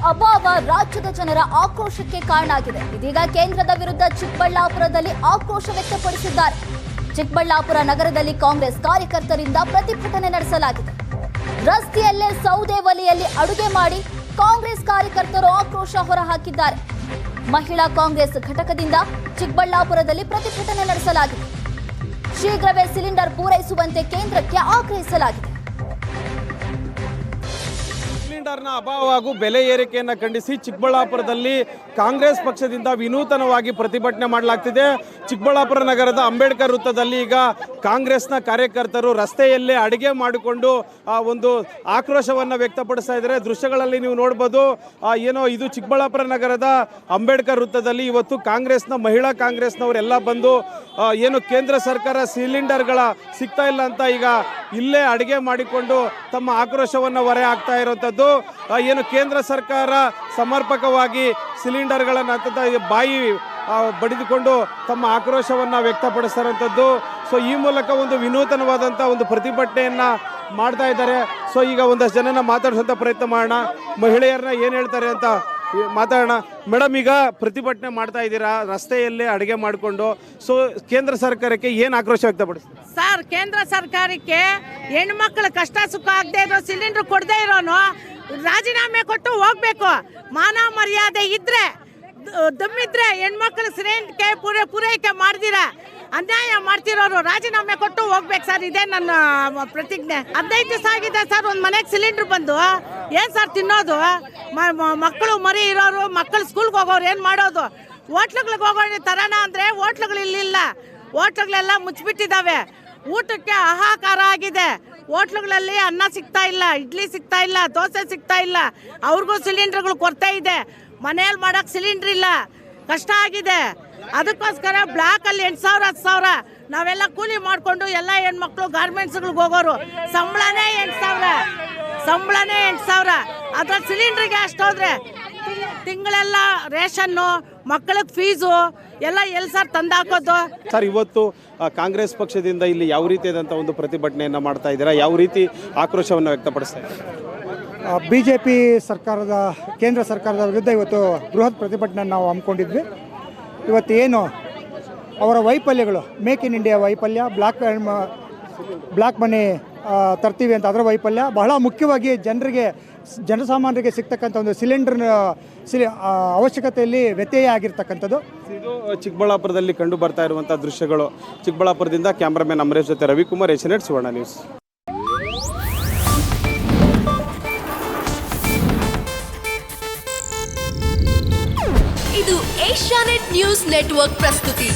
ಅಭಾವ ರಾಜ್ಯದ ಜನರ ಆಕ್ರೋಶಕ್ಕೆ ಕಾರಣ ಆಗಿದೆ. ಇದೀಗ ಕೇಂದ್ರದ ವಿರುದ್ಧ ಚಿಕ್ಕಬಳ್ಳಾಪುರದಲ್ಲಿ ಆಕ್ರೋಶ ವ್ಯಕ್ತಪಡಿಸಿದ್ದಾರೆ. ಚಿಕ್ಕಬಳ್ಳಾಪುರ ನಗರದಲ್ಲಿ ಕಾಂಗ್ರೆಸ್ ಕಾರ್ಯಕರ್ತರಿಂದ ಪ್ರತಿಭಟನೆ ನಡೆಸಲಾಗಿದೆ. ರಸ್ತೆಯಲ್ಲೇ ಸೌದೆ ಒಲೆಯಲ್ಲಿ ಅಡುಗೆ ಮಾಡಿ ಕಾಂಗ್ರೆಸ್ ಕಾರ್ಯಕರ್ತರು ಆಕ್ರೋಶ ಹೊರಹಾಕಿದ್ದಾರೆ. ಮಹಿಳಾ ಕಾಂಗ್ರೆಸ್ ಘಟಕದಿಂದ ಚಿಕ್ಕಬಳ್ಳಾಪುರದಲ್ಲಿ ಪ್ರತಿಭಟನೆ ನಡೆಸಲಾಗಿದೆ. ಶೀಘ್ರವೇ ಸಿಲಿಂಡರ್ ಪೂರೈಸುವಂತೆ ಕೇಂದ್ರಕ್ಕೆ ಆಗ್ರಹಿಸಲಾಗಿದೆ. ಸಿಲಿಂಡರ್ನ ಅಭಾವ ಹಾಗೂ ಬೆಲೆ ಏರಿಕೆಯನ್ನು ಖಂಡಿಸಿ ಚಿಕ್ಕಬಳ್ಳಾಪುರದಲ್ಲಿ ಕಾಂಗ್ರೆಸ್ ಪಕ್ಷದಿಂದ ವಿನೂತನವಾಗಿ ಪ್ರತಿಭಟನೆ ಮಾಡಲಾಗ್ತಿದೆ. ಚಿಕ್ಕಬಳ್ಳಾಪುರ ನಗರದ ಅಂಬೇಡ್ಕರ್ ವೃತ್ತದಲ್ಲಿ ಈಗ ಕಾಂಗ್ರೆಸ್ನ ಕಾರ್ಯಕರ್ತರು ರಸ್ತೆಯಲ್ಲೇ ಅಡುಗೆ ಮಾಡಿಕೊಂಡು ಒಂದು ಆಕ್ರೋಶವನ್ನು ವ್ಯಕ್ತಪಡಿಸ್ತಾ ಇದ್ದಾರೆ. ದೃಶ್ಯಗಳಲ್ಲಿ ನೀವು ನೋಡ್ಬೋದು. ಏನೋ ಇದು ಚಿಕ್ಕಬಳ್ಳಾಪುರ ನಗರದ ಅಂಬೇಡ್ಕರ್ ವೃತ್ತದಲ್ಲಿ ಇವತ್ತು ಮಹಿಳಾ ಕಾಂಗ್ರೆಸ್ನವರೆಲ್ಲ ಬಂದು ಏನು ಕೇಂದ್ರ ಸರ್ಕಾರ ಸಿಲಿಂಡರ್ಗಳ ಸಿಗ್ತಾ ಇಲ್ಲ ಅಂತ ಈಗ ಇಲ್ಲೇ ಅಡುಗೆ ಮಾಡಿಕೊಂಡು ತಮ್ಮ ಆಕ್ರೋಶವನ್ನು ಹೊರೆ ಹಾಕ್ತಾ ಇರುವಂಥದ್ದು. ಏನು ಕೇಂದ್ರ ಸರ್ಕಾರ ಸಮರ್ಪಕವಾಗಿ ಸಿಲಿಂಡರ್ಗಳನ್ನು ಬಾಯಿ ಬಡಿದುಕೊಂಡು ತಮ್ಮ ಆಕ್ರೋಶವನ್ನು ವ್ಯಕ್ತಪಡಿಸ್ತಾರಂಥದ್ದು. ಸೊ ಈ ಮೂಲಕ ಒಂದು ವಿನೂತನವಾದಂಥ ಒಂದು ಪ್ರತಿಭಟನೆಯನ್ನು ಮಾಡ್ತಾ ಇದ್ದಾರೆ. ಸೊ ಈಗ ಒಂದಷ್ಟು ಜನನ ಮಾತಾಡಿಸುವಂಥ ಪ್ರಯತ್ನ ಮಾಡೋಣ. ಮಹಿಳೆಯರನ್ನ ಏನು ಹೇಳ್ತಾರೆ ಅಂತ ಮಾತಾಡೋಣ. ಮೇಡಮ್, ಈಗ ಪ್ರತಿಭಟನೆ ಮಾಡ್ತಾ ಇದ್ದೀರಾ ರಸ್ತೆಯಲ್ಲೇ ಅಡುಗೆ ಮಾಡಿಕೊಂಡು. ಸೊ ಕೇಂದ್ರ ಸರ್ಕಾರಕ್ಕೆ ಏನು ಆಕ್ರೋಶ ವ್ಯಕ್ತಪಡಿಸ್ತಾರೆ? ಸರ್, ಕೇಂದ್ರ ಸರ್ಕಾರಕ್ಕೆ ಹೆಣ್ಮಕ್ಳು ಕಷ್ಟ ಸುಖ ಆಗದೆ ಇರೋ ಸಿಲಿಂಡರ್ ಕೊಡದೇ ಇರೋನು ರಾಜೀನಾಮೆ ಕೊಟ್ಟು ಹೋಗ್ಬೇಕು. ಮಾನ ಮರ್ಯಾದೆ ಇದ್ರೆ ದಮ್ಮಿದ್ರೆ ಹೆಣ್ಮಕ್ಳು ಸಿಲಿಂಡರ್ ಪೂರೈಕೆ ಮಾಡ್ದಿರ ಅನ್ಯಾಯ ಮಾಡ್ತಿರೋರು ರಾಜೀನಾಮೆ ಕೊಟ್ಟು ಹೋಗ್ಬೇಕು ಸರ್. ಇದೇ ನನ್ನ ಪ್ರತಿಜ್ಞೆ. 15 ದಿವಸ ಆಗಿದೆ ಸರ್ ಒಂದು ಮನೆಗೆ ಸಿಲಿಂಡರ್ ಬಂದು. ಏನು ಸರ್ ತಿನ್ನೋದು? ಮಕ್ಕಳು ಮರಿ ಇರೋರು ಮಕ್ಕಳು ಸ್ಕೂಲ್ಗೆ ಹೋಗೋರು ಏನು ಮಾಡೋದು? ಹೋಟ್ಲುಗಳಿಗೆ ಹೋಗೋಣ ತರೋಣ ಅಂದರೆ ಹೋಟ್ಲುಗಳು ಇಲ್ಲಿಲ್ಲ. ಹೋಟ್ಲುಗಳೆಲ್ಲ ಮುಚ್ಚಿಬಿಟ್ಟಿದ್ದಾವೆ. ಊಟಕ್ಕೆ ಹಾಹಾಕಾರ ಆಗಿದೆ. ಹೋಟ್ಲುಗಳಲ್ಲಿ ಅನ್ನ ಸಿಗ್ತಾ ಇಲ್ಲ, ಇಡ್ಲಿ ಸಿಗ್ತಾ ಇಲ್ಲ, ದೋಸೆ ಸಿಗ್ತಾ ಇಲ್ಲ. ಅವ್ರಿಗೂ ಸಿಲಿಂಡರ್ಗಳು ಕೊರತೆ ಇದೆ. ಮನೆಯಲ್ಲಿ ಮಾಡೋಕ್ಕೆ ಸಿಲಿಂಡ್ರ್ ಇಲ್ಲ, ಕಷ್ಟ ಆಗಿದೆ. ಅದಕ್ಕೋಸ್ಕರ ಬ್ಲಾಕಲ್ಲಿ 8,000 10,000 ನಾವೆಲ್ಲ ಕೂಲಿ ಮಾಡಿಕೊಂಡು ಎಲ್ಲ ಹೆಣ್ಮಕ್ಳು ಗಾರ್ಮೆಂಟ್ಸ್ಗಳಿಗೆ ಹೋಗೋರು ಸಂಬಳನೇ 8,000 ಅದ್ರಲ್ಲಿ ಸಿಲಿಂಡ್ರಿಗೆ ಅಷ್ಟೋದ್ರೆ ತಿಂಗಳೆಲ್ಲ ರೇಷನ್ನು ಮಕ್ಕಳಿಗೆ ಫೀಸು ಎಲ್ಲ ಎಲ್ಲಿ ಸರ್ ತಂದಾಕೋದು? ಸರ್, ಇವತ್ತು ಕಾಂಗ್ರೆಸ್ ಪಕ್ಷದಿಂದ ಇಲ್ಲಿ ಯಾವ ರೀತಿಯಾದಂಥ ಒಂದು ಪ್ರತಿಭಟನೆಯನ್ನು ಮಾಡ್ತಾ ಇದ್ದೀರಾ? ಯಾವ ರೀತಿ ಆಕ್ರೋಶವನ್ನು ವ್ಯಕ್ತಪಡಿಸ್ತಾ ಇದ್ದೀರಾ? BJP ಸರ್ಕಾರದ ಕೇಂದ್ರ ಸರ್ಕಾರದ ವಿರುದ್ಧ ಇವತ್ತು ಬೃಹತ್ ಪ್ರತಿಭಟನೆ ನಾವು ಹಮ್ಮಿಕೊಂಡಿದ್ವಿ. ಇವತ್ತು ಏನು ಅವರ ವೈಫಲ್ಯಗಳು, ಮೇಕ್ ಇನ್ ಇಂಡಿಯಾ ವೈಫಲ್ಯ, ಬ್ಲ್ಯಾಕ್ ಮನಿ ತರ್ತೀವಿ ಅಂತ ಅದರ ವೈಫಲ್ಯ, ಬಹಳ ಮುಖ್ಯವಾಗಿ ಜನಸಾಮಾನ್ಯರಿಗೆ ಸಿಗ್ತಕ್ಕಂಥ ಒಂದು ಸಿಲಿಂಡರ್ ಅವಶ್ಯಕತೆಯಲ್ಲಿ ವ್ಯತ್ಯಯ ಆಗಿರ್ತಕ್ಕಂಥದ್ದು. ಇದು ಚಿಕ್ಕಬಳ್ಳಾಪುರದಲ್ಲಿ ಕಂಡು ಬರ್ತಾ ಇರುವಂಥ ದೃಶ್ಯಗಳು. ಚಿಕ್ಕಬಳ್ಳಾಪುರದಿಂದ ಕ್ಯಾಮ್ರಾಮನ್ ಅಮರೇಶ್ ಜೊತೆ ರವಿಕುಮಾರ್, ಏಷ್ಯಾನೆಟ್ ಸುವರ್ಣ ನ್ಯೂಸ್. ಇದು ಏಷ್ಯಾನೆಟ್ ನ್ಯೂಸ್ ನೆಟ್ವರ್ಕ್ ಪ್ರಸ್ತುತಿ.